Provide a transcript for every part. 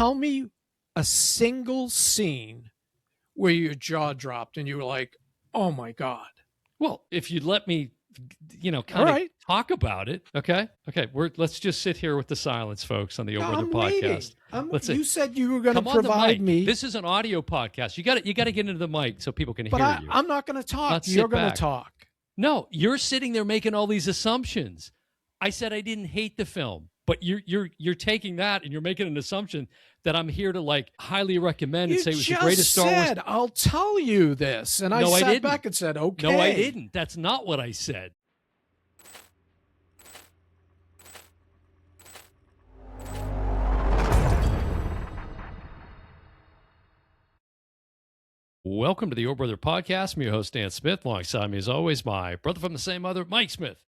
tell me a single scene where your jaw dropped and you were like, oh my God. Well, if you'd let me, kind All of right. talk about it. Okay. Let's just sit here with the silence, folks, on the No, Brother I'm podcast. waiting. You said you were going to Come on the provide mic. me. This is an audio podcast. You got to get into the mic so people can hear you. I'm not going to talk. Not You're sit going to back. talk. No, you're sitting there making all these assumptions. I said I didn't hate the film, but you're taking that and you're making an assumption that I'm here to like highly recommend and say it was the greatest Star Wars. I'll tell you this, and I sat back and said, okay. No, I didn't. That's not what I said. Welcome to the Your Brother Podcast. I'm your host, Dan Smith. Alongside me, as always, my brother from the same mother, Mike Smith.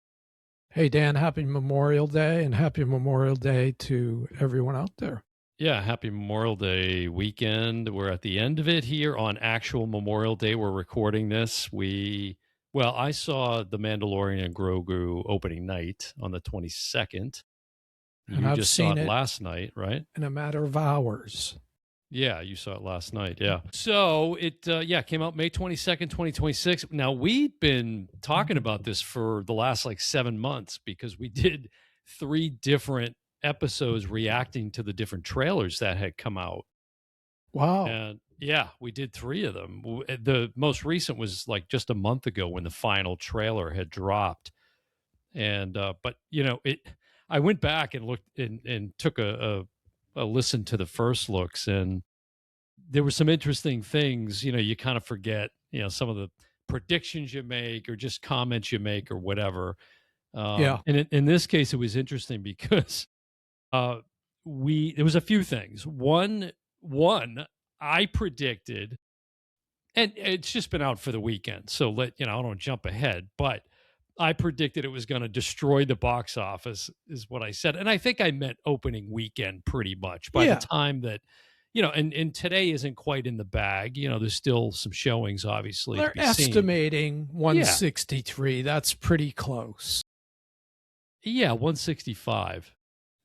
Hey, Dan, happy Memorial Day, and happy Memorial Day to everyone out there. Yeah, happy Memorial Day weekend. We're at the end of it here on actual Memorial Day. We're recording this. I saw The Mandalorian and Grogu opening night on the 22nd. And I've just seen saw it last night, right? In a matter of hours. Yeah, you saw it last night. Yeah. So it came out May 22nd, 2026. Now, we've been talking about this for the last 7 months because we did 3 different episodes reacting to the different trailers that had come out. Wow. And yeah, we did 3 of them. The most recent was just a month ago when the final trailer had dropped. And I went back and looked and took a listen to the first looks, and there were some interesting things. You kind of forget some of the predictions you make or just comments you make or whatever. And in this case, it was interesting because there was a few things. One, I predicted, and it's just been out for the weekend, so I don't jump ahead, but I predicted it was going to destroy the box office, is what I said. And I think I meant opening weekend pretty much by the time that, and today isn't quite in the bag. There's still some showings, obviously. They're estimating 163. That's pretty close. Yeah, 165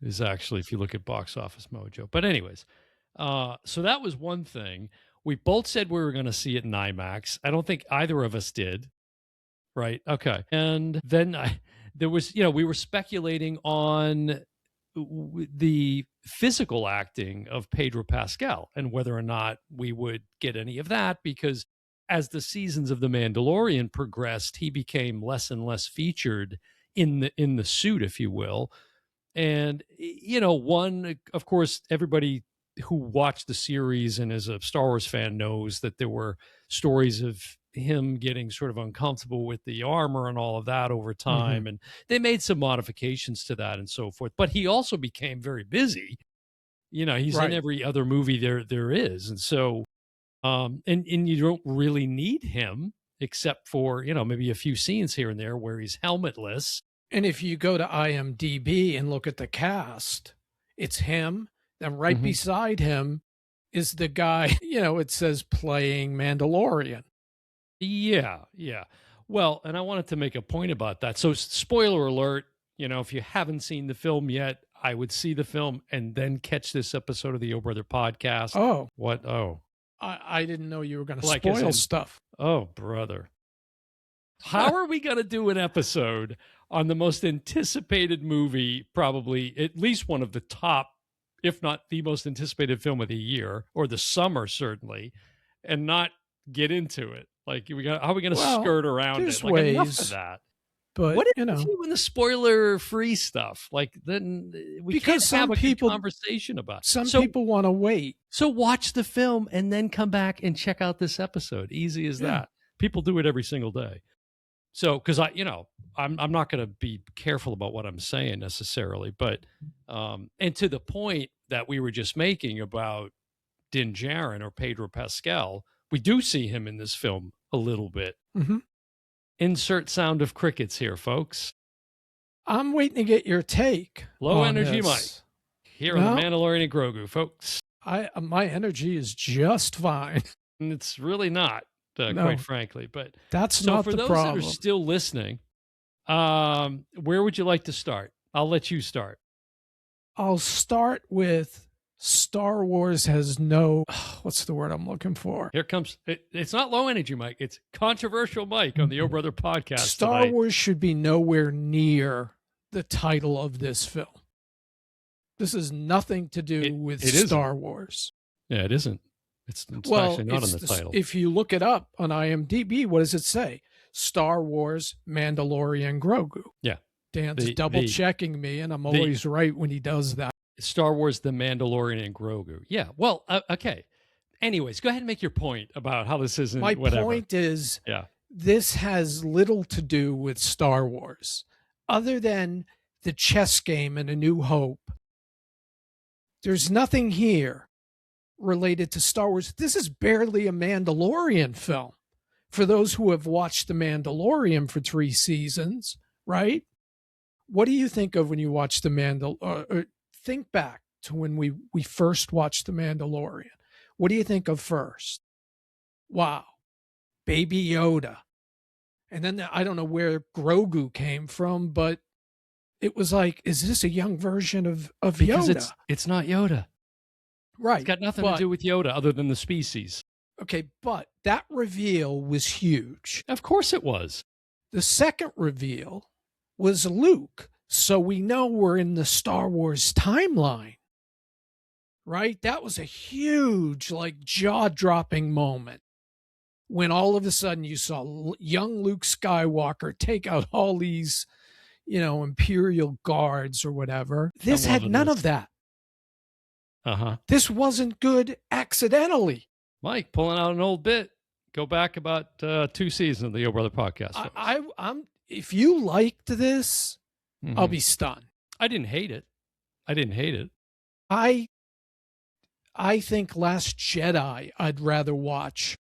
is actually, if you look at Box Office Mojo. But anyways, so that was one thing. We both said we were going to see it in IMAX. I don't think either of us did. Right. Okay. And then there was, we were speculating on the physical acting of Pedro Pascal and whether or not we would get any of that, because as the seasons of The Mandalorian progressed, he became less and less featured in the suit, if you will. And, of course, everybody who watched the series and is a Star Wars fan knows that there were stories of him getting sort of uncomfortable with the armor and all of that over time. And they made some modifications to that and so forth. But he also became very busy. He's in every other movie there is. And so, and you don't really need him except for, maybe a few scenes here and there where he's helmetless. And if you go to IMDb and look at the cast, it's him. Then right beside him is the guy, it says playing Mandalorian. Yeah. Well, and I wanted to make a point about that. So spoiler alert, if you haven't seen the film yet, I would see the film and then catch this episode of the Yo Brother podcast. Oh. What? Oh. I didn't know you were going to spoil stuff. Oh, brother. How are we going to do an episode on the most anticipated movie, probably at least one of the top, if not the most anticipated film of the year, or the summer certainly, and not get into it? How are we going to skirt around it? Ways, enough of that. But what if you in the spoiler-free stuff? Then we can't have a good conversation about it. Some people want to wait. So watch the film and then come back and check out this episode. Easy as that. People do it every single day. So, because I'm not going to be careful about what I'm saying necessarily, but and to the point that we were just making about Din Djarin or Pedro Pascal, we do see him in this film a little bit. Insert sound of crickets here, folks. I'm waiting to get your take. Low energy, Mike. Here on The Mandalorian and Grogu, folks. My energy is just fine. It's really not, quite frankly. But that's not the problem. For those that are still listening, where would you like to start? I'll let you start. I'll start with Star Wars has no, what's the word I'm looking for? Here comes, it's not low energy, Mike. It's controversial Mike on the Oh Brother podcast. Star tonight. Wars should be nowhere near the title of this film. This has nothing to do with Star Wars. Yeah, it isn't. It's actually not in the title. If you look it up on IMDb, what does it say? Star Wars, Mandalorian, Grogu. Yeah. Dan's double checking me, and I'm always right when he does that. Star Wars, The Mandalorian, and Grogu. Yeah. Well, okay. Anyways, go ahead and make your point about how this isn't My whatever. point is, this has little to do with Star Wars, other than the chess game in A New Hope. There's nothing here related to Star Wars. This is barely a Mandalorian film. For those who have watched The Mandalorian for 3 seasons, right? What do you think of when you watch The Mandalorian? Think back to when we first watched The Mandalorian. What do you think of first? Wow. Baby Yoda. And then I don't know where Grogu came from, but it was like, is this a young version of because Yoda? It's not Yoda. Right. It's got nothing to do with Yoda other than the species. Okay, but that reveal was huge. Of course it was. The second reveal was Luke. So we know we're in the Star Wars timeline. Right? That was a huge, like, jaw-dropping moment when all of a sudden you saw young Luke Skywalker take out all these, Imperial guards or whatever. This had none of that. This wasn't good accidentally. Mike, pulling out an old bit. Go back about 2 seasons of the Yo Brother podcast. I'm if you liked this, I'll be stunned. I didn't hate it. I think Last Jedi I'd rather watch.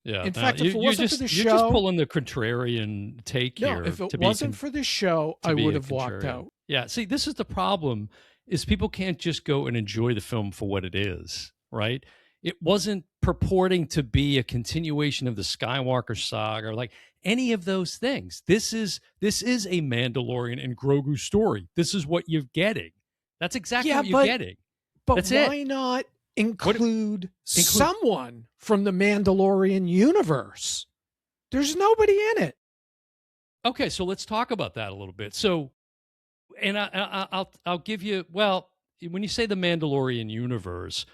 Yeah. In fact, if it wasn't for the show, you're just pulling the contrarian take here. No, if it wasn't for the show, I would have walked out. Yeah. See, this is the problem: is people can't just go and enjoy the film for what it is, right? It wasn't purporting to be a continuation of the Skywalker saga or like any of those things. This is a Mandalorian and Grogu story. This is what you're getting. That's exactly what you're getting. But that's why not include someone from the Mandalorian universe? There's nobody in it. Okay, so let's talk about that a little bit. So, and I'll give you, well, when you say the Mandalorian universe,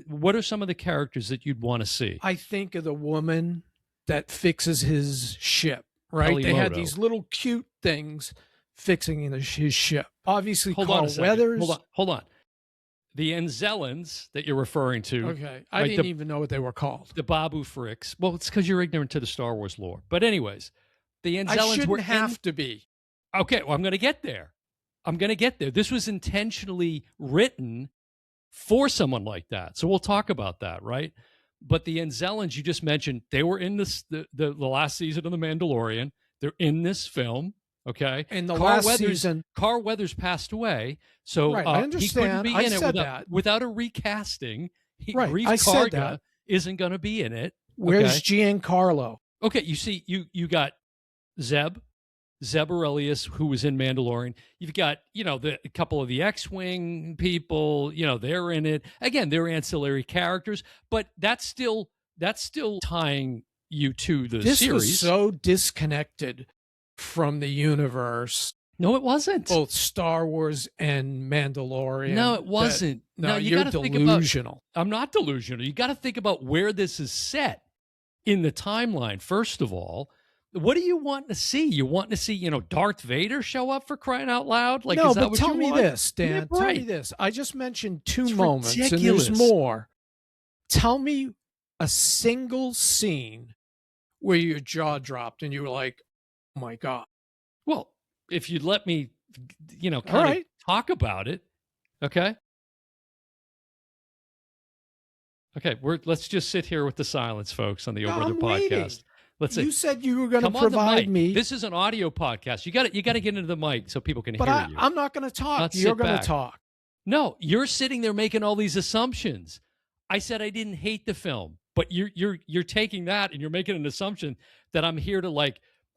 what are some of the characters that you'd want to see? I think of the woman that fixes his ship, right? They had these little cute things fixing his ship. Obviously, Carl Weathers. Hold on. The Enzellans that you're referring to. Okay. I didn't even know what they were called. The Babu Fricks. Well, it's because you're ignorant to the Star Wars lore. But anyways, the Enzellans I shouldn't have to be. Okay, well, I'm going to get there. This was intentionally written for someone like that. So we'll talk about that, right? But the Enzellans you just mentioned, they were in the last season of The Mandalorian. They're in this film. Okay. And the last season, Carl Weathers passed away, so I understand. He couldn't be in it without a recasting. Greef Karga isn't going to be in it. Where's Giancarlo? Okay, you see, you got Zeb Orellius, who was in Mandalorian. You've got a couple of the X-wing people. They're in it. Again, they're ancillary characters, but that's still tying you to the series. This was so disconnected from the universe. No, it wasn't. Both Star Wars and Mandalorian. No, it wasn't. No, you're delusional. I'm not delusional. You got to think about where this is set in the timeline. First of all, what do you want to see? You want to see, Darth Vader show up, for crying out loud? Like, no, is that but what tell you me want? this, Dan. Yeah, tell me this. I just mentioned two moments, ridiculous. And there's more. Tell me a single scene where your jaw dropped and you were like, oh my God. Well, if you'd let me, kind of talk about it. Okay. Okay. Let's just sit here with the silence, folks, on the Yo Brother podcast. You said you were going to provide me. This is an audio podcast. You got to get into the mic so people can hear you. I'm not going to talk. You're going to talk. No, you're sitting there making all these assumptions. I said I didn't hate the film, but you're taking that and you're making an assumption that I'm here to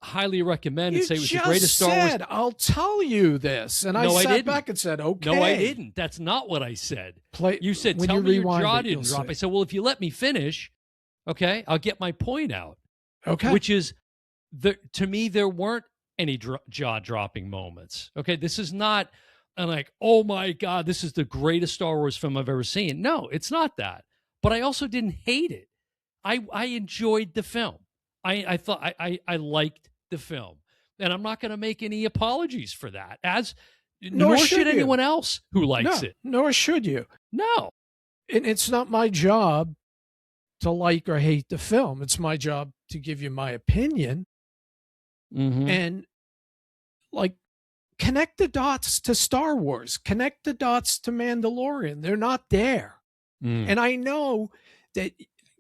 highly recommend You and say it was the just greatest Star Wars. said, I'll tell you this. And I No, I sat didn't. back and said, okay. No, I didn't. That's not what I said. You said, when tell you me your rewind jaw it, you'll didn't drop. see. I said, well, if you let me finish, okay, I'll get my point out. Okay. Which is, to me, there weren't any jaw-dropping moments. Okay, this is not like, oh my God, this is the greatest Star Wars film I've ever seen. No, it's not that. But I also didn't hate it. I enjoyed the film. I thought I liked the film. And I'm not going to make any apologies for that, nor should anyone else who likes it. Nor should you. No. And it's not my job to like or hate the film. It's my job to give you my opinion. Mm-hmm. And like, connect the dots to Star Wars. Connect the dots to Mandalorian. They're not there. And I know that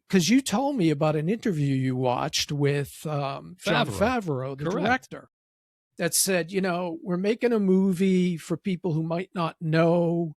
because you told me about an interview you watched with Jon Favreau, the director, that said, we're making a movie for people who might not know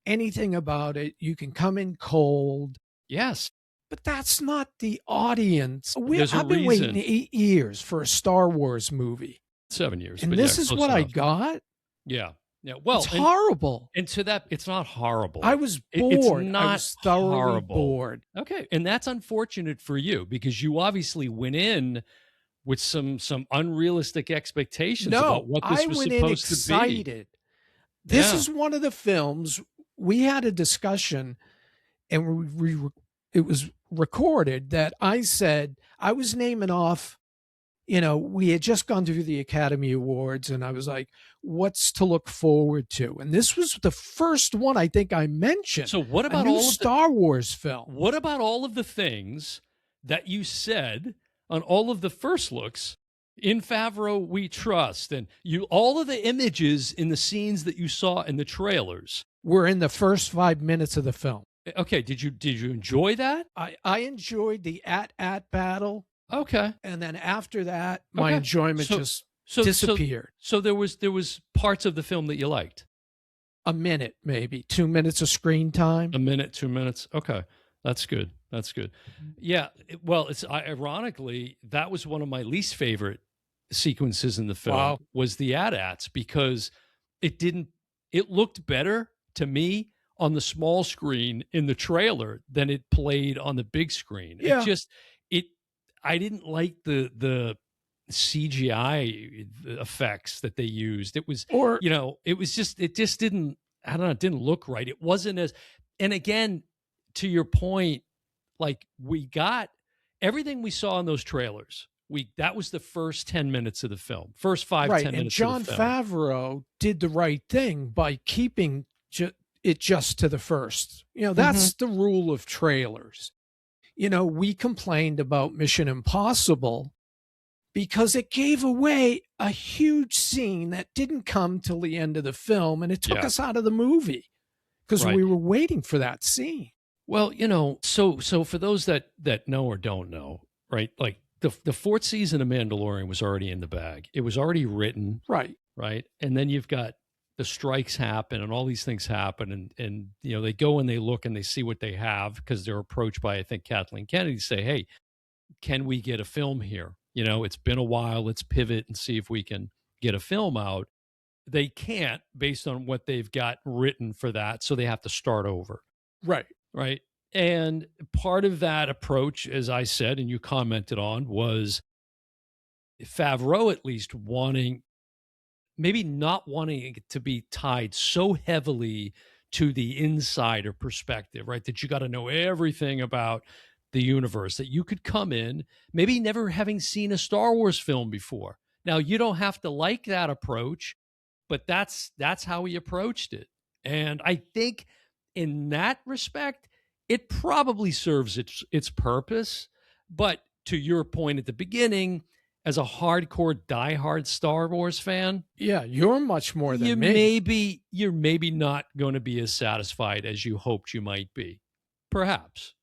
anything about it. You can come in cold. Yes. But that's not the audience. I've been waiting 8 years for a Star Wars movie. 7 years. And this is what I got? Yeah. Yeah. Well, it's horrible. And to that, it's not horrible. I was bored. It's not I was thoroughly horrible. bored. Okay. And that's unfortunate for you because you obviously went in with some unrealistic expectations about what this was supposed to be. This is one of the films we had a discussion, and it was recorded that I said I was naming off. We had just gone through the Academy Awards, and I was like, "What's to look forward to?" And this was the first one I think I mentioned. So, what about a new Star Wars film? What about all of the things that you said on all of the first looks? In Favreau, we trust, and all of the images in the scenes that you saw in the trailers were in the first 5 minutes of the film. Okay, did you enjoy that? I enjoyed the at battle. Okay, and then after that, my enjoyment just disappeared. So there was parts of the film that you liked. A minute, maybe 2 minutes of screen time. A minute, 2 minutes. Okay, that's good. That's good. Yeah. Well, it's ironically that was one of my least favorite sequences in the film. Was the AT-ATs because it looked better to me on the small screen in the trailer than it played on the big screen. Yeah. I didn't like the CGI effects that they used. It was, it just didn't, I don't know, it didn't look right. It wasn't and again, to your point, like we got everything we saw in those trailers. That was the first 10 minutes of the film, first 5-10 minutes of the film. And Jon Favreau did the right thing by keeping it just to the first. That's the rule of trailers. We complained about Mission Impossible because it gave away a huge scene that didn't come till the end of the film, and it took us out of the movie because we were waiting for that scene. Well, so for those that know or don't know, right? Like the fourth season of Mandalorian was already in the bag. It was already written. Right. And then you've got the strikes happen and all these things happen. And they go and they look and they see what they have because they're approached by, I think, Kathleen Kennedy to say, hey, can we get a film here? It's been a while. Let's pivot and see if we can get a film out. They can't based on what they've got written for that. So they have to start over. Right. And part of that approach, as I said, and you commented on, was Favreau at least maybe not wanting it to be tied so heavily to the insider perspective, right? That you got to know everything about the universe, that you could come in, maybe never having seen a Star Wars film before. Now, you don't have to like that approach, but that's how he approached it. And I think in that respect, it probably serves its purpose. But to your point at the beginning, as a hardcore, diehard Star Wars fan, you're much more than me. You're maybe not going to be as satisfied as you hoped you might be. Perhaps.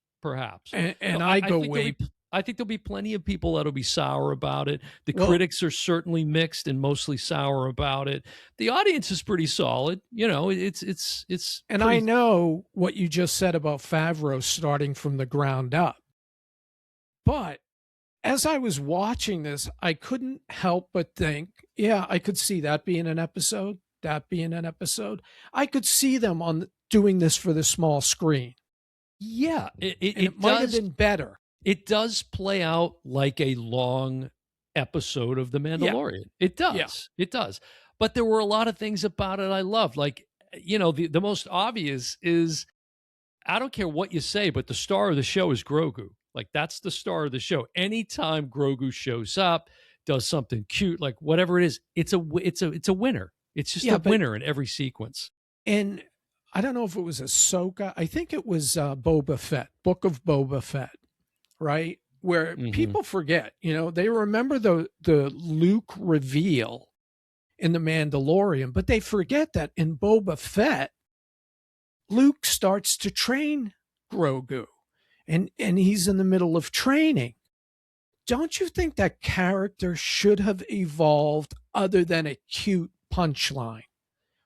And I think there'll be plenty of people that'll be sour about it. The critics are certainly mixed and mostly sour about it. The audience is pretty solid. It's. And I know what you just said about Favreau starting from the ground up, but as I was watching this, I couldn't help but think, yeah, I could see that being an episode, that being an episode. I could see them doing this for the small screen, Yeah, and it might have been better. It does play out like a long episode of The Yeah, Mandalorian. It yeah, does. It does. But there were a lot of things about it I loved. Like, the most obvious is, I don't care what you say, but the star of the show is Grogu. Like, that's the star of the show. Anytime Grogu shows up, does something cute, like whatever it is, it's a winner. It's just yeah. a But winner in every sequence. and I don't know if it was Ahsoka. I think it was Boba Fett, Book of Boba Fett, right? Where Mhm. people forget, they remember the Luke reveal in The Mandalorian, but they forget that in Boba Fett, Luke starts to train Grogu, and he's in the middle of training. Don't you think that character should have evolved other than a cute punchline,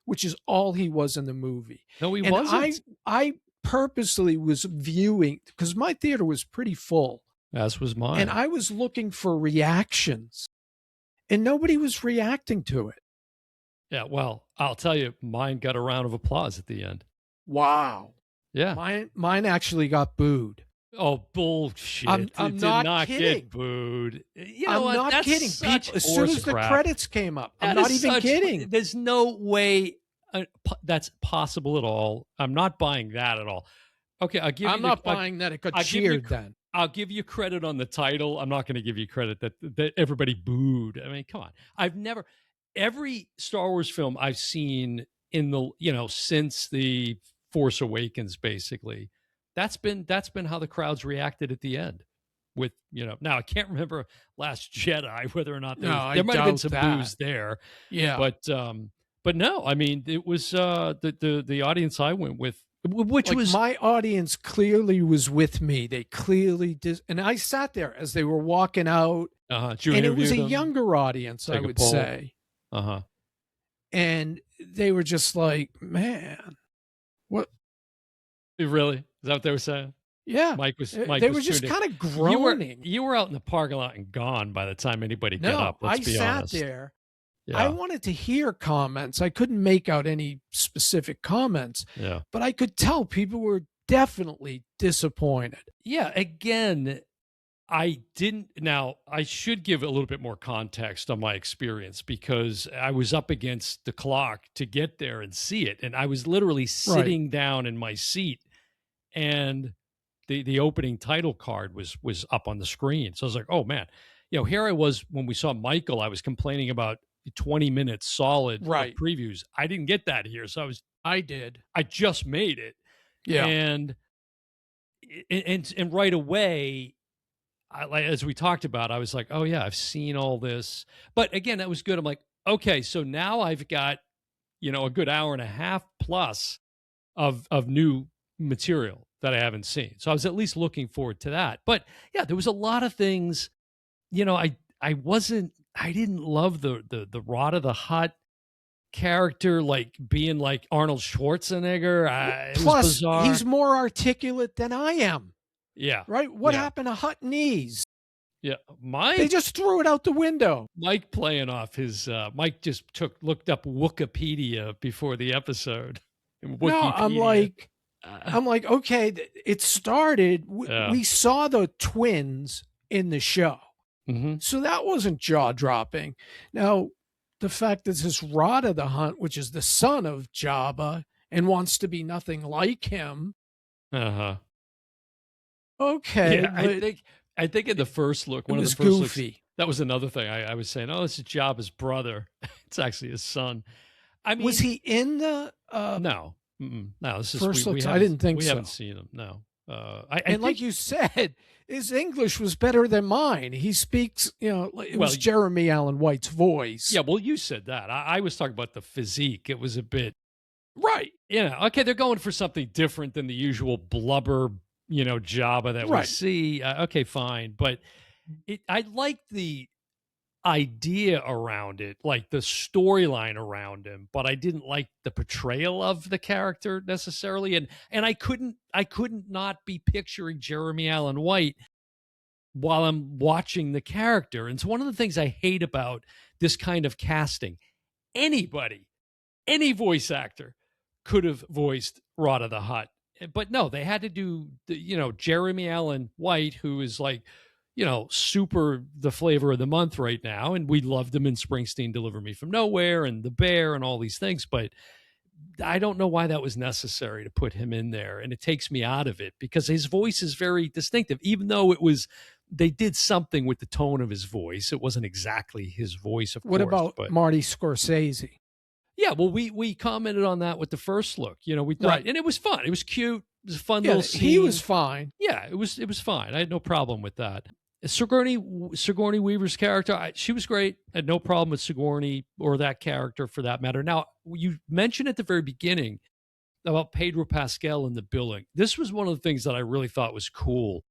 which is all he was in the movie? No, he And I wasn't. I purposely was viewing, because my theater was pretty full, As was and mine. I was looking for reactions, and nobody was reacting to it. Yeah, well, I'll tell you, mine got a round of applause at the end. Wow. Yeah. Mine actually got booed. Oh, bullshit. I'm It did not not kidding. get booed. You know I'm what? not That's kidding. such People, as soon horse as the crap. credits came up, I'm That not is even such- kidding. There's no way that's possible at all. I'm not buying that at all. Okay, I'm not buying that it got I'll give you cheered then. I'll give you credit on the title. I'm not going to give you credit that everybody booed. I mean, come on. I've never every Star Wars film I've seen in the since the Force Awakens, basically, that's been how the crowds reacted at the end. With now I can't remember Last Jedi whether or not No, I there might have been doubt some that. boos there, Yeah. but no, I mean it was the audience I went with, which Like, was my audience clearly was with me. They clearly did. And I sat there as they were walking out, did you and it was a interview them? younger audience, I Take a would poll? say. Uh-huh. And they were just like, man, what? Really? Is that what they were saying? Yeah. Mike was They was were just tuned in. kind of groaning. You were out in the parking lot and gone by the time anybody got No, up. Let's I be sat honest. there. Yeah. I wanted to hear comments. I couldn't make out any specific comments, Yeah. but I could tell people were definitely disappointed. Yeah. Again, I didn't. Now, I should give a little bit more context on my experience because I was up against the clock to get there and see it. And I was literally sitting down in my seat, and the opening title card was up on the screen. So I was like, oh, man. Here I was when we saw Michael, I was complaining about 20 minutes solid of previews. I didn't get that here. So I did. I just made it. Yeah. And right away, as we talked about, I was like, oh yeah, I've seen all this. But again, that was good. I'm like, okay, so now I've got, a good hour and a half plus of new material that I haven't seen. So I was at least looking forward to that. But yeah, there was a lot of things, I didn't love the Rotta the Hutt character, like being like Arnold Schwarzenegger. It was Plus, bizarre. he's more articulate than I am. Yeah. Right? What Yeah. happened to Huttonese? Yeah. They just threw it out the window. Mike playing off his Mike just looked up Wikipedia before the episode. No, I'm like, okay, it started. We saw the twins in the show. Mm-hmm. So that wasn't jaw dropping. Now, the fact that this is Rotta the Hutt, which is the son of Jabba and wants to be nothing like him. Uh-huh. Okay. Yeah, I think in the first look, one of the first goofy. looks, that was another thing I was saying, oh, this is Jabba's brother. It's actually his son. I mean, was he in the no. No, this is first we looks? I didn't think we so. haven't seen him. No. I and think, like you said, his English was better than mine. He speaks, it was Jeremy Allen White's voice. Yeah, well, you said that. I was talking about the physique. It was a bit right. Okay, they're going for something different than the usual blubber, Jabba that we see. Okay, fine, but I like the idea around it, like the storyline around him, but I didn't like the portrayal of the character necessarily, and I couldn't not be picturing Jeremy Allen White while I'm watching the character. And it's one of the things I hate about this kind of casting. Anybody, any voice actor could have voiced Rotta the Hutt. But no, they had to do, Jeremy Allen White, who is like, super the flavor of the month right now. And we loved him in Springsteen, Deliver Me From Nowhere, and The Bear, and all these things. But I don't know why that was necessary to put him in there. And it takes me out of it because his voice is very distinctive, even though they did something with the tone of his voice. It wasn't exactly his voice, of course. What about Marty Scorsese? Yeah, well, we commented on that with the first look. We thought, right. And it was fun. It was cute. It was a fun little scene. He was fine. Yeah, it was fine. I had no problem with that. Sigourney Weaver's character, she was great. I had no problem with Sigourney or that character for that matter. Now, you mentioned at the very beginning about Pedro Pascal and the billing. This was one of the things that I really thought was cool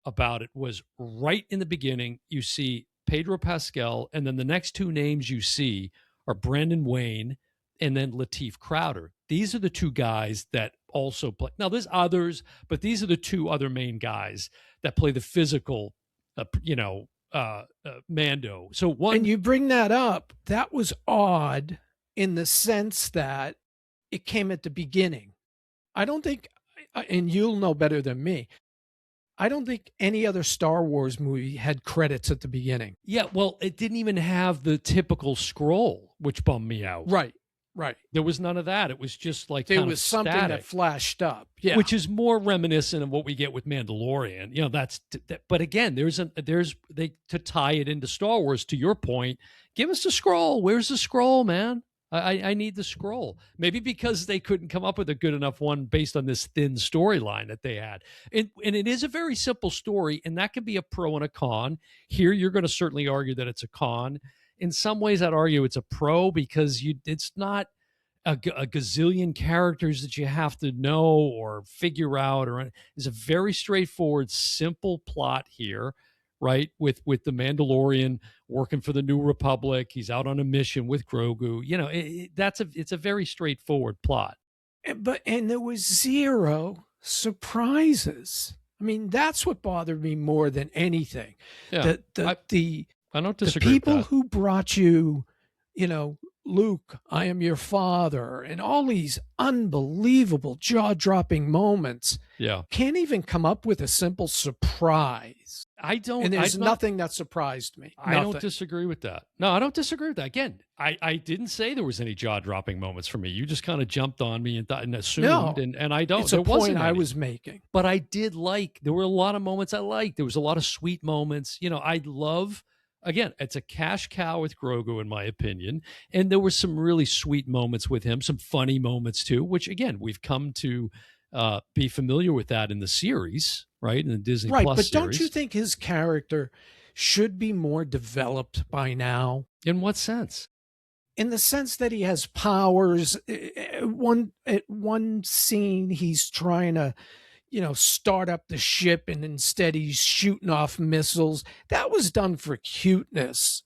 about it was right in the beginning, you see Pedro Pascal, and then the next two names you see are Brandon Wayne and then Lateef Crowder. These are the two guys that also play. Now, there's others, but these are the two other main guys that play the physical Mando. So one, and you bring that up, that was odd in the sense that it came at the beginning. I don't think, and you'll know better than me, I don't think any other Star Wars movie had credits at the beginning. Yeah, well, it didn't even have the typical scroll, which bummed me out. Right. There was none of that. It was just like there was something static, that flashed up, yeah, which is more reminiscent of what we get with Mandalorian. But again, to tie it into Star Wars. To your point, give us the scroll. Where's the scroll, man? I need the scroll. Maybe because they couldn't come up with a good enough one based on this thin storyline that they had. And it is a very simple story, and that can be a pro and a con. Here, you're going to certainly argue that it's a con. In some ways, I'd argue it's a pro because it's not a gazillion characters that you have to know or figure out. It's a very straightforward, simple plot here, right? With the Mandalorian working for the New Republic, he's out on a mission with Grogu. It's a very straightforward plot. And there was zero surprises. I mean, that's what bothered me more than anything. Yeah, I don't disagree. The people with that. who brought you, Luke, I am your father, and all these unbelievable jaw-dropping moments, can't even come up with a simple surprise. And there's nothing that surprised me. I don't disagree with that. No, I don't disagree with that. Again, I didn't say there was any jaw-dropping moments for me. You just kind of jumped on me and thought and assumed, and I don't. It's a point I was making. But I did there were a lot of moments I liked. There was a lot of sweet moments. I love. Again, it's a cash cow with Grogu, in my opinion. And there were some really sweet moments with him, some funny moments too, which, again, we've come to be familiar with that in the series, right? In the Disney Plus series. But don't you think his character should be more developed by now? In what sense? In the sense that he has powers. At one scene, he's trying to start up the ship, and instead he's shooting off missiles. That was done for cuteness.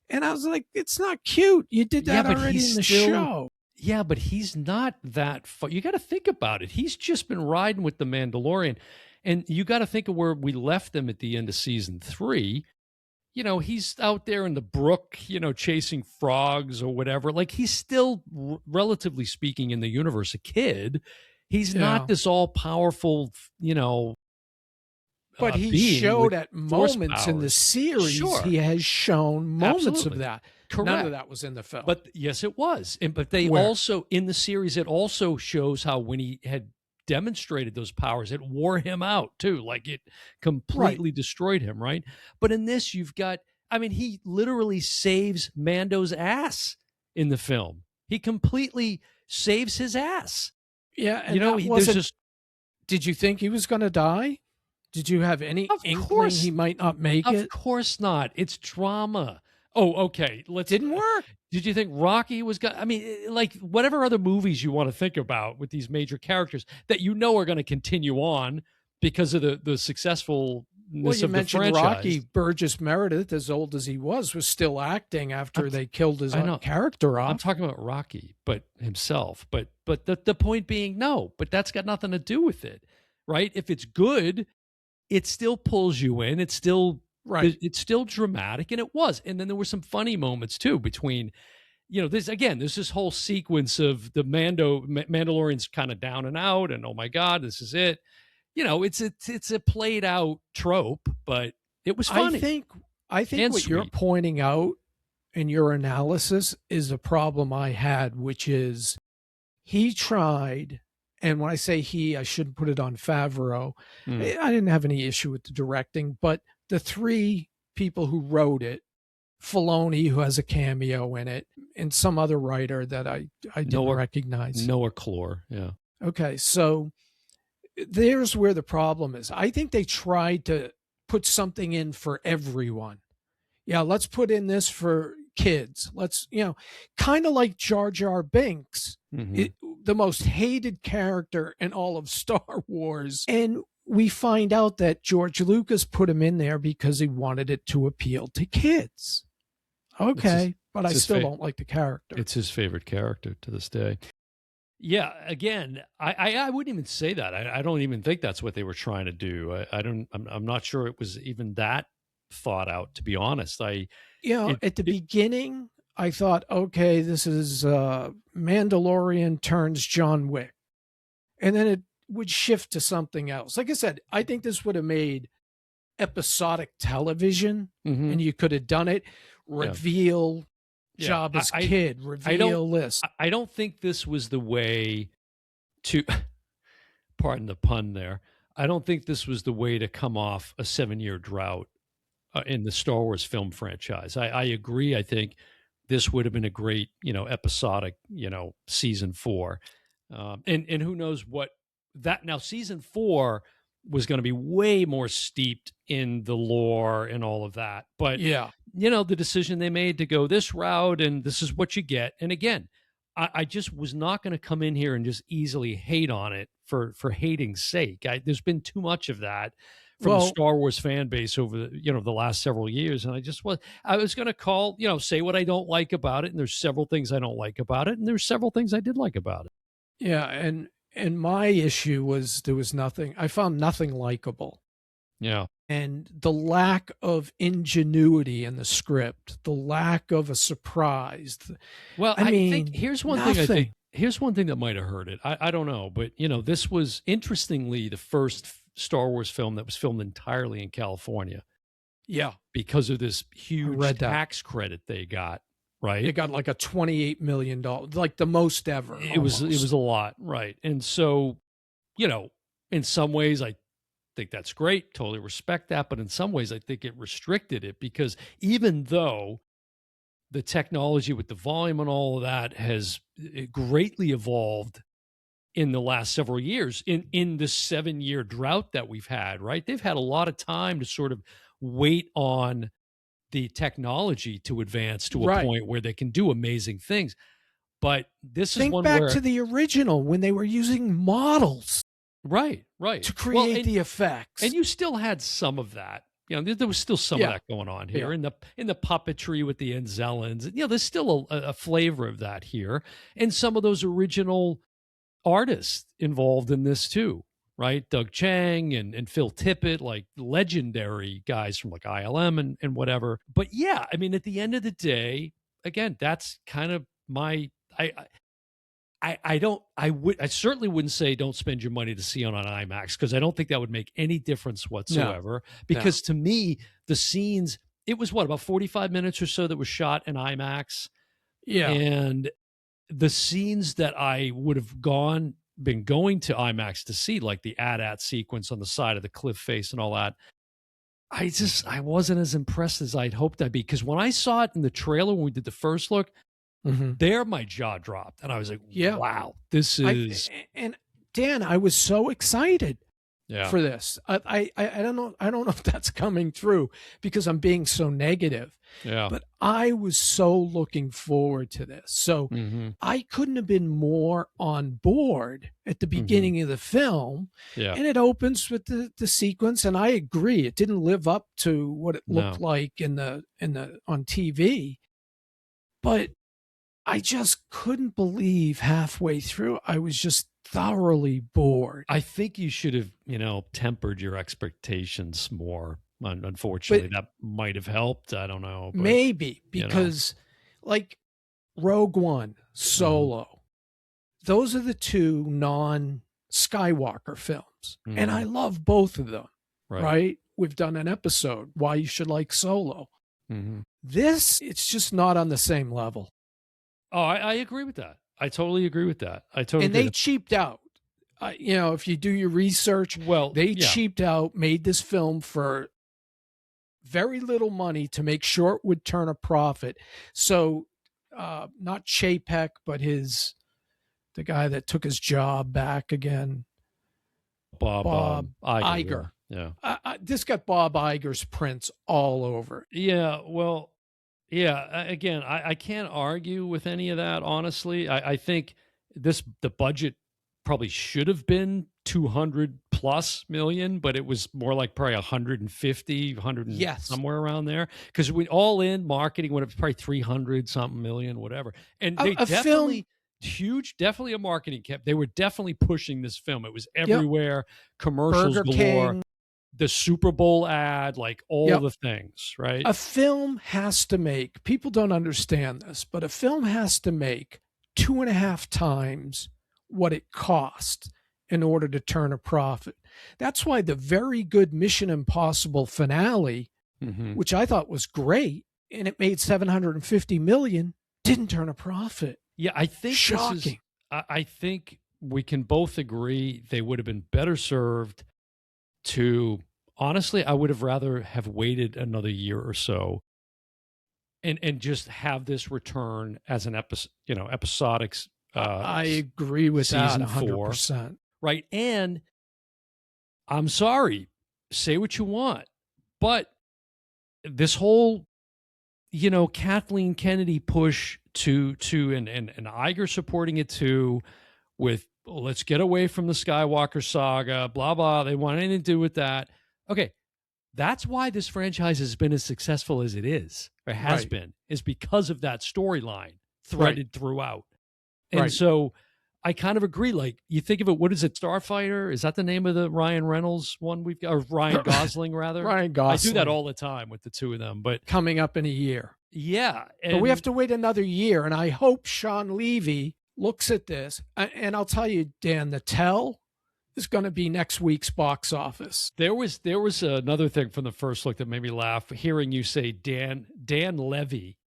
And I was like, it's not cute. You did that already in the show. Yeah, but he's not that fun. You got to think about it. He's just been riding with the Mandalorian. And you got to think of where we left him at the end of season 3. He's out there in the brook, chasing frogs or whatever. Like, he's still, relatively speaking, in the universe, a kid. He's not this all-powerful, but he showed at moments in the series. Sure. He has shown moments of that. Correct. None of that was in the film. But yes, it was. But they also, in the series, it also shows how when he had demonstrated those powers, it wore him out too. Like, it completely destroyed him, right? But in this, you've got, he literally saves Mando's ass in the film. He completely saves his ass. Yeah, and did you think he was going to die? Did you have any inkling he might not make it? Of course not. It's drama. Oh, okay. Didn't work. Did you think Rocky was going to... like, whatever other movies you want to think about with these major characters that are going to continue on because of the successfulness of the franchise. Rocky. Burgess Meredith, as old as he was still acting after they killed his character off. I'm talking about Rocky, but himself. But the point being, no. But that's got nothing to do with it, right? If it's good, it still pulls you in. It's still Right. it's still dramatic, and it was. And then there were some funny moments too between, there's this whole sequence of the Mandalorian's kind of down and out, and oh my god, this is it. It's a played out trope, but it was I funny think I think and what you're sweet. pointing out in your analysis is a problem I had, which is he tried, and when I say he, I shouldn't put it on Favreau. Mm. I didn't have any issue with the directing, but the three people who wrote it, Filoni, who has a cameo in it, and some other writer that I didn't recognize. Noah Clore, yeah. Okay, so there's where the problem is. I think they tried to put something in for everyone. Yeah, let's put in this for kids. Let's, kind of like Jar Jar Binks, the most hated character in all of Star Wars. And we find out that George Lucas put him in there because he wanted it to appeal to kids. Okay, but I still don't like the character. It's his favorite character to this day. Yeah, again, I wouldn't even say that. I don't even think that's what they were trying to do. I'm not sure it was even that thought out, to be honest. At the beginning, I thought, okay, this is Mandalorian turns John Wick. And then it would shift to something else. Like I said, I think this would have made episodic television, and you could have done it. Reveal Jabba's kid, reveal this. I don't think this was the way to, pardon the pun there, I don't think this was the way to come off a 7-year drought in the Star Wars film franchise. I agree. I think this would have been a great, episodic, season 4. And who knows what that now season 4 was going to be way more steeped in the lore and all of that. But the decision they made to go this route, and this is what you get. And again, I just was not going to come in here and just easily hate on it for hating's sake. There's been too much of that from the Star Wars fan base over the last several years. And I was going to call, say what I don't like about it. And there's several things I don't like about it. And there's several things I did like about it. Yeah. And my issue was I found nothing likable. Yeah. And the lack of ingenuity in the script, the lack of a surprise. Well, I think here's one thing that might have hurt it. I don't know, but this was interestingly the first Star Wars film that was filmed entirely in California. Yeah. Because of this huge tax credit they got. Right. It got like a $28 million, like the most ever. It was a lot. Right. And so, in some ways I think that's great. Totally respect that. But in some ways I think it restricted it, because even though the technology with the volume and all of that has greatly evolved in the last several years, in the 7-year drought that we've had, right? They've had a lot of time to sort of wait on the technology to advance to a point where they can do amazing things. But this is one back to the original when they were using models. Right. To create the effects. And you still had some of that. There was still some of that going on here in the puppetry with the Enzellans. There's still a flavor of that here. And some of those original artists involved in this too. Right, Doug Chang and Phil Tippett, like legendary guys from like ILM and whatever. But yeah, I mean, at the end of the day, again, that's kind of my I certainly wouldn't say don't spend your money to see on IMAX, because I don't think that would make any difference whatsoever. Because to me, the scenes, it was about 45 minutes or so that was shot in IMAX. Yeah, and the scenes that I would have been going to IMAX to see, like the AT-AT sequence on the side of the cliff face and all that, I wasn't as impressed as I'd hoped I'd be. Because when I saw it in the trailer, when we did the first look, there my jaw dropped. And I was like, wow, this is... And Dan, I was so excited for this. I don't know if that's coming through because I'm being so negative. But I was so looking forward to this. So I couldn't have been more on board at the beginning of the film. And it opens with the sequence, and I agree, it didn't live up to what it looked like on TV. But I just couldn't believe halfway through, I was just thoroughly bored. I think you should have, tempered your expectations more. Unfortunately, But that might have helped. I don't know. But, maybe because, like, Rogue One, Solo, those are the two non-Skywalker films. And I love both of them, right? We've done an episode, Why You Should Like Solo. This, it's just not on the same level. Oh, I agree with that. I totally agree with that. And they cheaped out. If you do your research, they cheaped out, made this film for very little money to make sure it would turn a profit. So not Chapek, but the guy that took his job back again, Bob Iger. Yeah, this got Bob Iger's prints all over. Yeah, well, yeah. Again, I can't argue with any of that. Honestly, I think the budget probably should have been 200+ million, but it was more like probably 150, 100, somewhere around there. Because we all in marketing would have probably 300 something million, whatever. And they definitely huge, definitely a marketing cap. They were definitely pushing this film. It was everywhere, commercials Burger galore. King. The Super Bowl ad, like all the things, right? A film has to make, people don't understand this, but a film has to make 2.5 times what it cost in order to turn a profit. That's why the very good Mission Impossible finale, which I thought was great, and it made 750 million, didn't turn a profit. Yeah, I think shocking. I think we can both agree they would have been better served to, honestly, I would have rather have waited another year or so and just have this return as an episodic. I agree with season that 100%. Right. And I'm sorry, say what you want, but this whole, Kathleen Kennedy push to and Iger supporting it too, with let's get away from the Skywalker saga, blah, blah. They want anything to do with that. Okay. That's why this franchise has been as successful as it is, or has been, is because of that storyline threaded throughout. And so I kind of agree. Like, you think of it, what is it, Starfighter? Is that the name of the Ryan Reynolds one we've got? Or Ryan Gosling, rather? Ryan Gosling. I do that all the time with the two of them. But coming up in a year. Yeah. But we have to wait another year. And I hope Sean Levy looks at this. And I'll tell you, Dan, The Tell is going to be next week's box office. There was another thing from the first look that made me laugh. Hearing you say Dan Levy.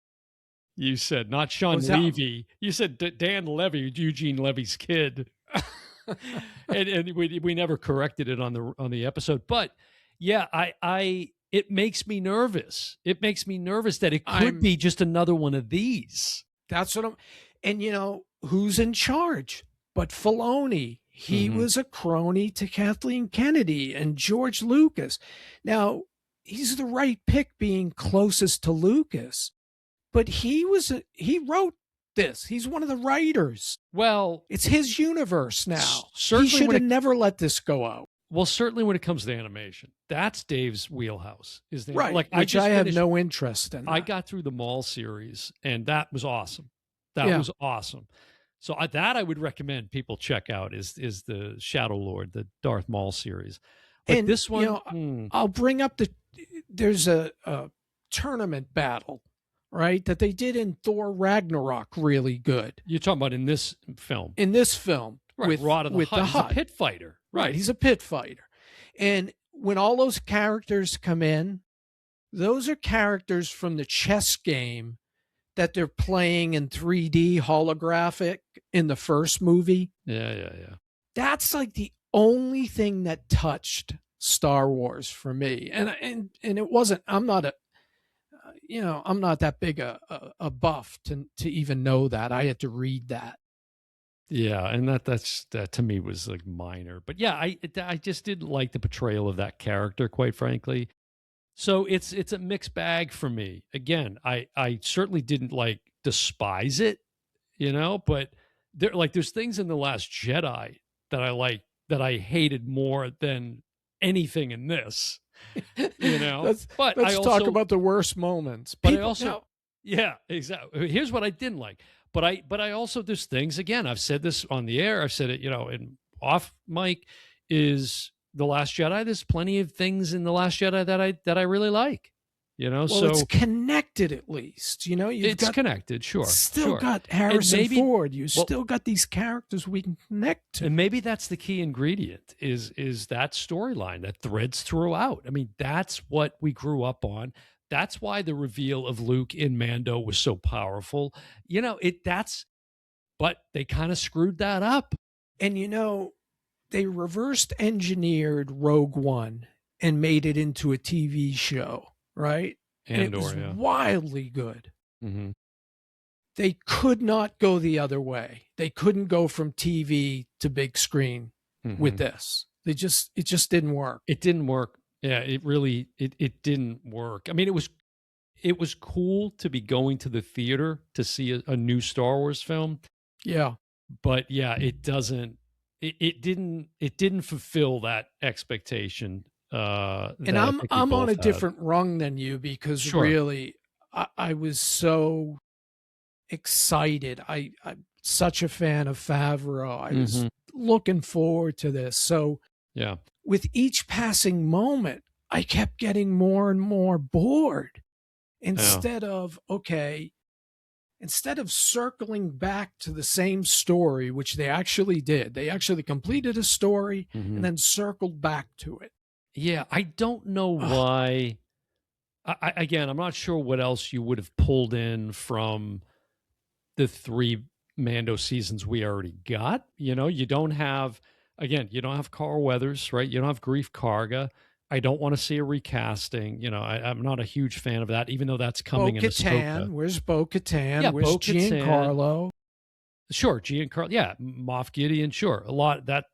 You said not Sean Levy. You said Dan Levy, Eugene Levy's kid, and we never corrected it on the episode. But yeah, it makes me nervous. It makes me nervous that it could be just another one of these. That's what and who's in charge? But Filoni. He was a crony to Kathleen Kennedy and George Lucas. Now, he's the right pick being closest to Lucas. But he wrote this. He's one of the writers. Well, it's his universe now. Certainly he should have never let this go out. Well, certainly when it comes to animation, that's Dave's wheelhouse. Right, like, which I have no interest in. I got through the Maul series, and that was awesome. That was awesome. So that I would recommend people check out is the Shadow Lord, the Darth Maul series. But and this one, I'll bring up there's a tournament battle, right, that they did in Thor Ragnarok really good. You're talking about in this film? In this film. Right, with Rotta the Hutt. He's a pit fighter. Right, he's a pit fighter. And when all those characters come in, those are characters from the chess game that they're playing in 3D holographic in the first movie. Yeah. That's like the only thing that touched Star Wars for me. And it wasn't, I'm not that big a buff to even know that. I had to read that. Yeah, and that to me was like minor. But yeah, I just didn't like the portrayal of that character, quite frankly. So it's a mixed bag for me. Again, I certainly didn't despise it, but there's things in The Last Jedi that I like that I hated more than anything in this. Let's also talk about the worst moments. But yeah, exactly. Here's what I didn't like. But I also, there's things, again, I've said this on the air, I've said it, in off mic, is The Last Jedi. There's plenty of things in The Last Jedi that I really like, Well, so it's connected at least. it's connected, sure. Still sure. got Harrison maybe, Ford. You still got these characters we can connect to. And maybe that's the key ingredient is that storyline that threads throughout. I mean, that's what we grew up on. That's why the reveal of Luke in Mando was so powerful. But they kind of screwed that up. And they reversed engineered Rogue One and made it into a TV show, right? And it was wildly good. Mm-hmm. They could not go the other way. They couldn't go from TV to big screen with this. It just didn't work. It didn't work. Yeah, it really it didn't work. I mean, it was cool to be going to the theater to see a new Star Wars film. Yeah. But yeah, it didn't fulfill that expectation. And I'm on a different rung than you because really I was so excited. I'm such a fan of Favreau. I was looking forward to this. So yeah, with each passing moment, I kept getting more and more bored. Instead of circling back to the same story, which they actually did. They actually completed a story and then circled back to it. Yeah, I don't know why. Again, I'm not sure what else you would have pulled in from the 3 Mando seasons we already got. You don't have Carl Weathers, right? You don't have Grief Karga. I don't want to see a recasting. I'm not a huge fan of that, even though that's coming in Ahsoka. Where's Bo-Katan? Yeah, where's Giancarlo? Sure, Giancarlo. Yeah, Moff Gideon. Sure,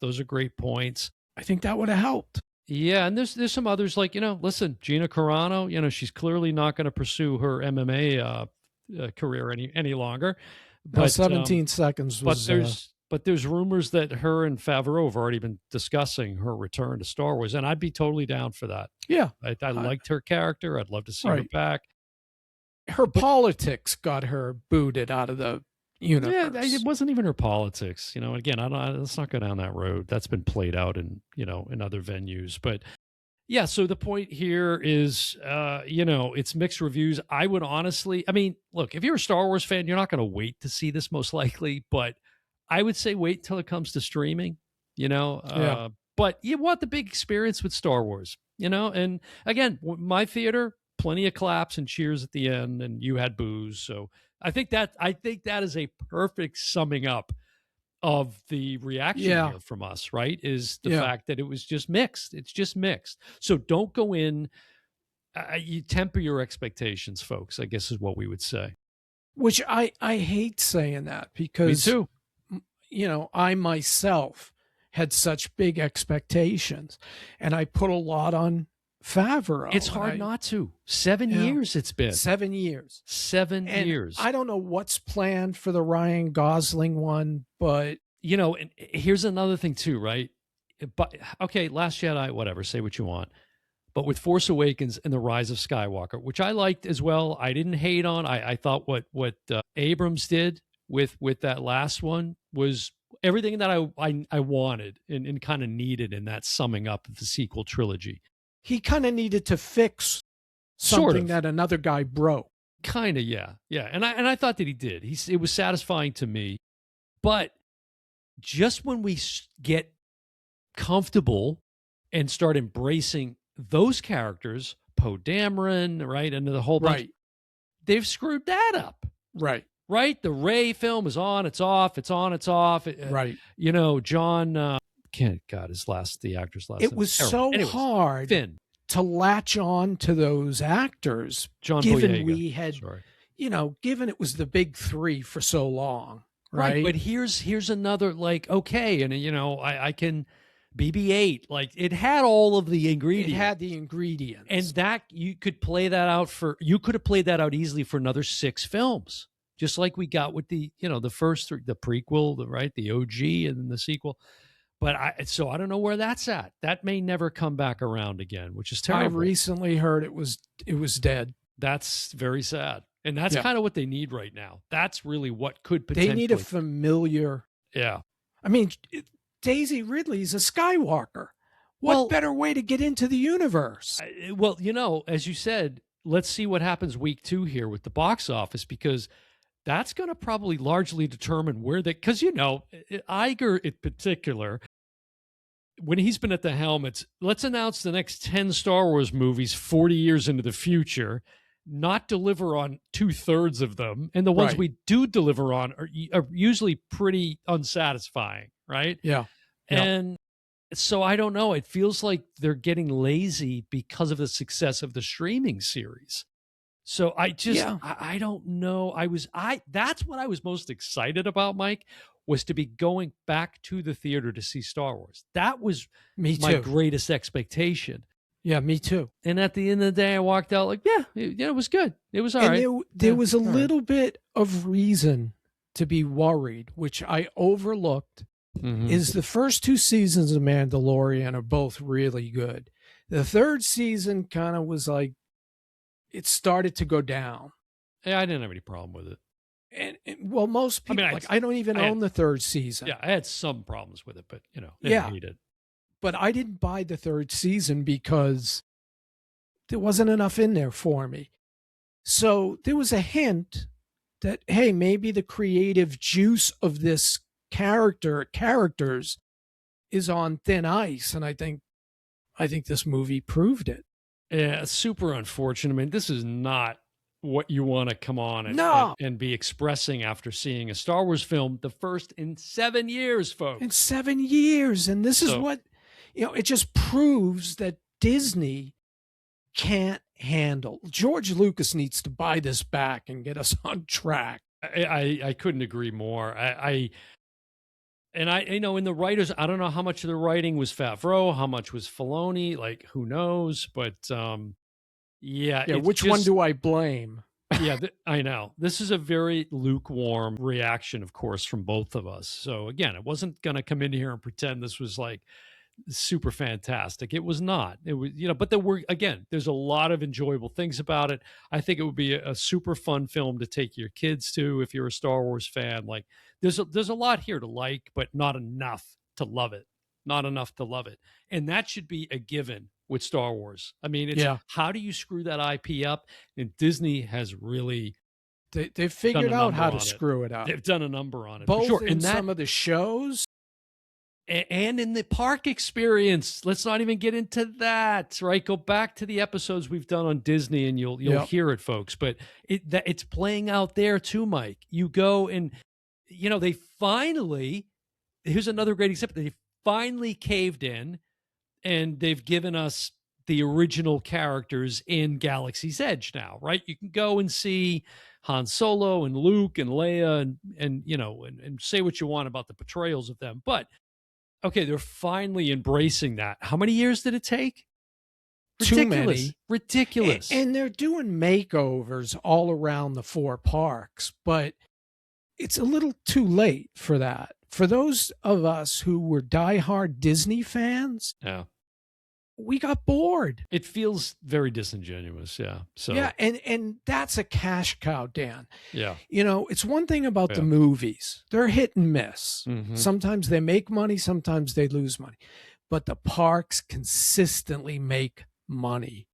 those are great points. I think that would have helped. Yeah, and there's some others like listen, Gina Carano. She's clearly not going to pursue her MMA career any longer. But 17 seconds was. But there's rumors that her and Favreau have already been discussing her return to Star Wars, and I'd be totally down for that. Yeah. I liked her character. I'd love to see her back. Her politics got her booted out of the universe. Yeah, it wasn't even her politics. Again, let's not go down that road. That's been played out in other venues. But yeah, so the point here is, it's mixed reviews. I would honestly, look, if you're a Star Wars fan, you're not going to wait to see this most likely, but I would say wait till it comes to streaming, but you want the big experience with Star Wars, and again, my theater, plenty of claps and cheers at the end, and you had boos. So I think that is a perfect summing up of the reaction here from us, right? Is the fact that it was just mixed. It's just mixed. So don't go in, you temper your expectations, folks, I guess is what we would say. Which I hate saying that because me too. I myself had such big expectations and I put a lot on Favreau. It's hard not to. 7 years it's been. 7 years. 7 years. I don't know what's planned for the Ryan Gosling one, but and here's another thing too, right? But okay, Last Jedi, whatever, say what you want. But with Force Awakens and The Rise of Skywalker, which I liked as well, I didn't hate on. I thought what Abrams did with that last one was everything that I wanted and kind of needed in that summing up of the sequel trilogy. He kind of needed to fix something that another guy broke. Kind of, yeah. And I thought that he did. It was satisfying to me. But just when we get comfortable and start embracing those characters, Poe Dameron, right, and the whole bunch, they've screwed that up. Right? The Rey film is on, it's off, it's on, it's off. Right. John, the actor's last name. It was so hard to latch on to those actors, John given Boyega. We had, given it was the big 3 for so long. Right. But here's another, okay. And, I can BB-8, it had all of the ingredients. It had the ingredients. And that you could play that out you could have played that out easily for another 6 films. Just like we got with the first 3, the prequel, the OG and then the sequel. But I don't know where that's at. That may never come back around again, which is terrible. I recently heard it was dead. That's very sad. And that's Yeah. kind of what they need right now. That's really what could They potentially. need a familiar. Yeah. I mean, Daisy Ridley's a Skywalker. What Well, better way to get into the universe? well, you know, as you said, let's see what happens week 2 here with the box office, because that's going to probably largely determine where they, because, you know, Iger in particular, when he's been at the helm, it's let's announce the next 10 Star Wars movies 40 years into the future, not deliver on 2/3 of them. And the ones Right. we do deliver on are usually pretty unsatisfying, right? Yeah. Yeah. And so I don't know. It feels like they're getting lazy because of the success of the streaming series. So I just, Yeah. I don't know. That's what I was most excited about, Mike, was to be going back to the theater to see Star Wars. That was Me my too. greatest expectation. Yeah, me too. And at the end of the day, I walked out like, yeah, it was good. It was all And right. there Yeah, was a all right. little bit of reason to be worried, which I overlooked, Mhm. is the first 2 seasons of Mandalorian are both really good. The third season kind of was like, it started to go down. Yeah, I didn't have any problem with it. And well, most I mean, people, I don't even own the third season. Yeah, I had some problems with it, but, you know, I Yeah. didn't hate it. But I didn't buy the third season because there wasn't enough in there for me. So there was a hint that, hey, maybe the creative juice of this characters is on thin ice. And I think this movie proved it. Yeah, super unfortunate. I mean, this is not what you want to come on No. and be expressing after seeing a Star Wars film, the first in 7 years, folks. In 7 years. And this is what, it just proves that Disney can't handle. George Lucas needs to buy this back and get us on track. I couldn't agree more. You know, in the writers, I don't know how much of the writing was Favreau, how much was Filoni, like who knows, but yeah. Which one do I blame? Yeah, I know. This is a very lukewarm reaction, of course, from both of us. So again, it wasn't going to come in here and pretend this was like super fantastic. It was not. It was, but there's a lot of enjoyable things about it. I think it would be a super fun film to take your kids to if you're a Star Wars fan. Like there's a lot here to like, but not enough to love it. Not enough to love it. And that should be a given with Star Wars. I mean, it's how do you screw that IP up? And Disney has really they've figured out how to screw it up. They've done a number on it. Both for sure. in some of the shows and in the park experience. Let's not even get into that, right? Go back to the episodes we've done on Disney and you'll hear it, folks. But it's playing out there too, Mike. You go and, they finally, here's another great example. They finally caved in and they've given us the original characters in Galaxy's Edge now, right? You can go and see Han Solo and Luke and Leia and say what you want about the portrayals of them. But okay, they're finally embracing that. How many years did it take? Ridiculous. Ridiculous. And they're doing makeovers all around the 4 parks, but it's a little too late for that. For those of us who were diehard Disney fans, we got bored. It feels very disingenuous, yeah. So yeah, and that's a cash cow, Dan. Yeah. It's one thing about the movies. They're hit and miss. Mm-hmm. Sometimes they make money, sometimes they lose money. But the parks consistently make money.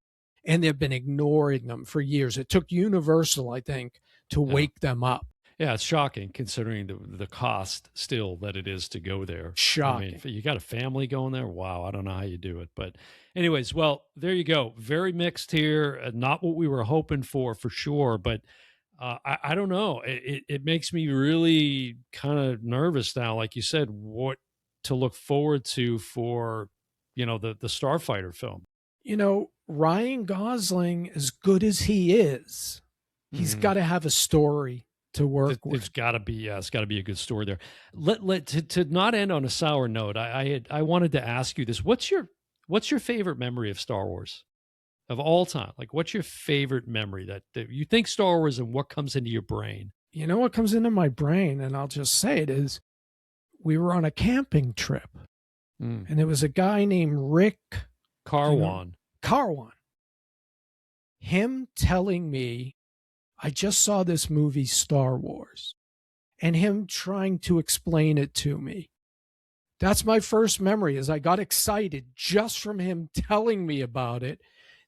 And they've been ignoring them for years. It took Universal, I think, to wake them up. Yeah, it's shocking considering the cost still that it is to go there. Shocking. I mean, you got a family going there? Wow, I don't know how you do it. But anyways, well, there you go. Very mixed here. Not what we were hoping for sure. But I don't know. It makes me really kind of nervous now, like you said, what to look forward to for, the Starfighter film. Ryan Gosling, as good as he is, he's got to have a story to work with. It's got to be, it's got to be a good story there. To not end on a sour note, I wanted to ask you this: what's your favorite memory of Star Wars of all time? Like, what's your favorite memory that you think Star Wars, and what comes into your brain? What comes into my brain, and I'll just say it, is we were on a camping trip, and there was a guy named Rick Carwan. Him telling me I just saw this movie, Star Wars, and him trying to explain it to me. That's my first memory, is I got excited just from him telling me about it.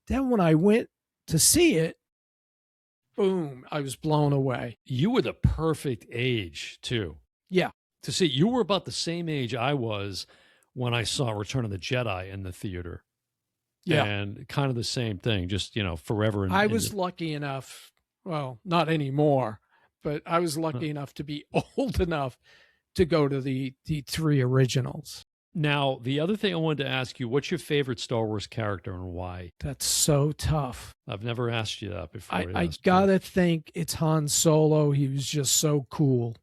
Then when I went to see it, boom, I was blown away. You were the perfect age, too. Yeah. To see, you were about the same age I was when I saw Return of the Jedi in the theater. Yeah. And kind of the same thing, just, forever. I was lucky enough, well, not anymore, but I was lucky enough to be old enough to go to the three originals. Now, the other thing I wanted to ask you, what's your favorite Star Wars character and why? That's so tough. I've never asked you that before. I gotta think it's Han Solo. He was just so cool.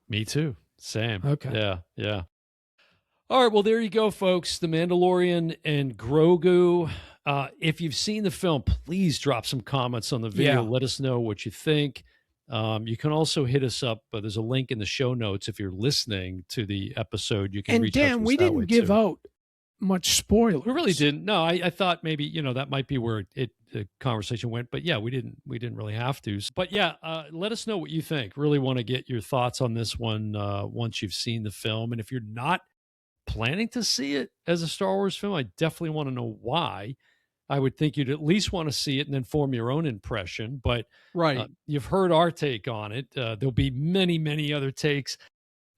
Me too. Same. Okay. Yeah. All right, well, there you go, folks. The Mandalorian and Grogu. If you've seen the film, please drop some comments on the video. Yeah. Let us know what you think. You can also hit us up. There's a link in the show notes. If you're listening to the episode, you can And reach out to Dan, us we that didn't way, give too. out much spoilers. We really didn't. No, I thought maybe, that might be where the conversation went. But yeah, we didn't really have to. But yeah, let us know what you think. Really want to get your thoughts on this one once you've seen the film. And if you're not planning to see it as a Star Wars film, I definitely want to know why. I would think you'd at least want to see it and then form your own impression. But right, you've heard our take on it. There'll be many, many other takes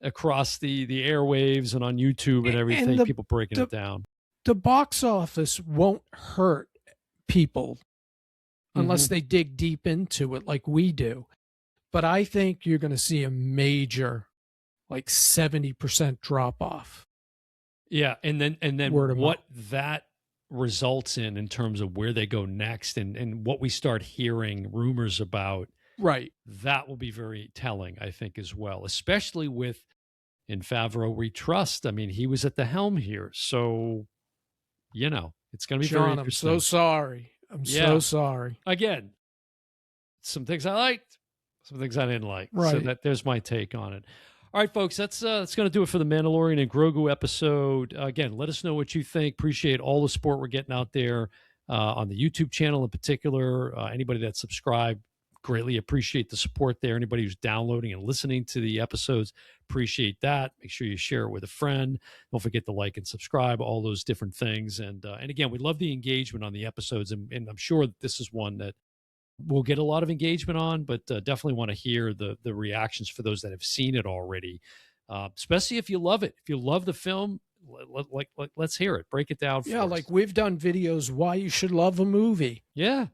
across the airwaves and on YouTube and everything, and people breaking it down. The box office won't hurt people unless they dig deep into it like we do. But I think you're going to see a major, like 70% drop off. Yeah, and then Word of what mouth. that results in terms of where they go next and what we start hearing rumors about, right? That will be very telling, I think, as well, especially with in Favreau we trust. I mean, he was at the helm here, so it's going to be very interesting. I'm so sorry. So sorry. Again, some things I liked, some things I didn't like. Right. So there's my take on it. All right, folks, that's going to do it for the Mandalorian and Grogu episode. Again, let us know what you think. Appreciate all the support we're getting out there on the YouTube channel in particular. Anybody that's subscribed, greatly appreciate the support there. Anybody who's downloading and listening to the episodes, appreciate that. Make sure you share it with a friend. Don't forget to like and subscribe, all those different things. And again, we love the engagement on the episodes, and I'm sure this is one that we'll get a lot of engagement on, but definitely want to hear the reactions for those that have seen it already, especially if you love it. If you love the film, let's hear it. Break it down for us. Like we've done videos why you should love a movie. Yeah.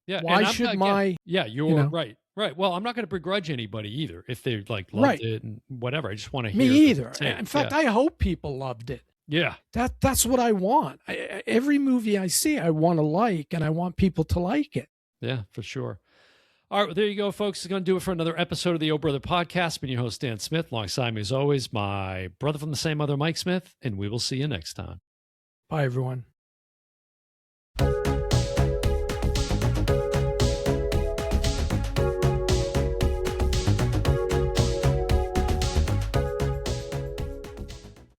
Why should my... Yeah, you're right. Right. Well, I'm not going to begrudge anybody either if they loved it and whatever. I just want to hear. Me either. In fact, I hope people loved it. Yeah. That's what I want. Every movie I see, I want to like, and I want people to like it. Yeah, for sure. All right, well, there you go, folks. It's going to do it for another episode of the Oh Brother Podcast. I've been your host, Dan Smith. Alongside me, as always, my brother from the same mother, Mike Smith, and we will see you next time. Bye, everyone.